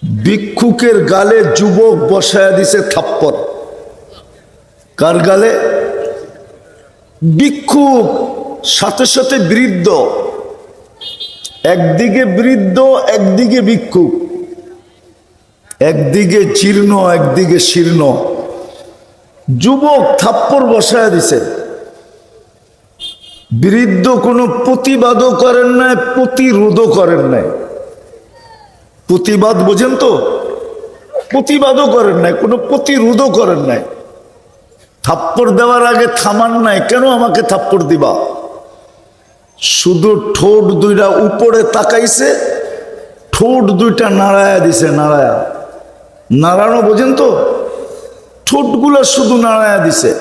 ভিক্ষুকের গালে যুবক বসায়া দিছে থাপ্পড়। কার গালে? ভিক্ষুক, সাথে সাথে বৃদ্ধ। একদিকে বৃদ্ধ, একদিকে ভিক্ষুক, একদিকে জীর্ণ, একদিকে শীর্ণ। যুবক থাপ্পড় বসায়া দিছে। বৃদ্ধ কোনো প্রতিবাদও করেন নাই, প্রতিরোধও করেন নাই। প্রতিবাদ বোঝেন তো? প্রতিবাদও করেন নাই, কোনো প্রতিরোধও করেন নাই। থাপ্পড় দেওয়ার আগে থামান নাই, কেন আমাকে থাপ্পড় দিবা? শুধু ঠোঁট দুইটা উপরে তাকাইছে, ঠোঁট দুইটা নাড়ায়া দিছে। নাড়ায়া, নাড়ানো বোঝেন তো? ঠোঁটগুলো শুধু নাড়ায়া দিছে।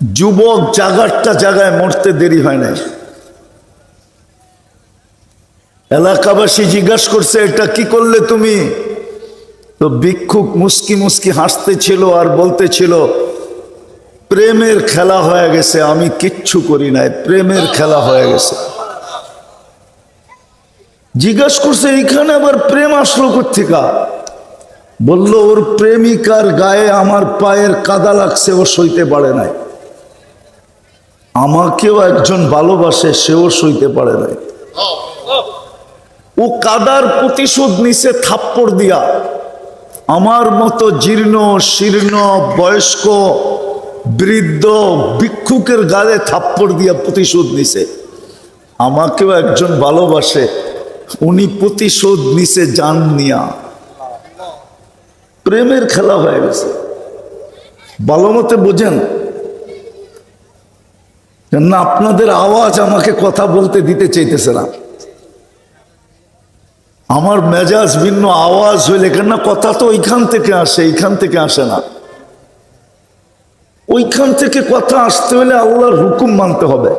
যুবক জাগারটা জায়গায় মরতে দেরি হয় নাই। এলাকাবাসী জিজ্ঞাসা করছে, এটা কি করলে তুমি? তো ভিক্ষুক মুস্কি মুস্কি হাসতেছিল আর বলতেছিল, প্রেমের খেলা হয়ে গেছে, আমি কিচ্ছু করি নাই, প্রেমের খেলা হয়ে গেছে। জিজ্ঞাসা করছে, এইখানে আবার প্রেম আসলো কোত্থেকা? বলল, ওর প্রেমিকার গায়ে আমার পায়ের কাদা লাগছে, ও সইতে পারে নাই। আমাকেও একজন ভালোবাসে, সেও সইতে পারে নাই। ও কাদার প্রতিশোধ নিছে থাপ্পড় দিয়া। আমার মতো জীর্ণ শীর্ণ বয়স্ক বৃদ্ধ ভিক্ষুকের গালে থাপ্পড় দিয়া প্রতিশোধ নিছে। আমাকেও একজন ভালোবাসে, উনি প্রতিশোধ নিছে জান নিয়া। প্রেমের খেলা হয়ে গেছে। ভালো মতে বোঝেন না? আপনাদের আওয়াজ আমাকে কথা বলতে দিতে চাইতেছে না। আমার মেজাজ ভিন্ন, আওয়াজ হইলে কেন? কথা তো ওইখান থেকে আসে, এইখান থেকে আসে না। ওইখান থেকে কথা আসতে হলে আল্লাহর হুকুম মানতে হবে।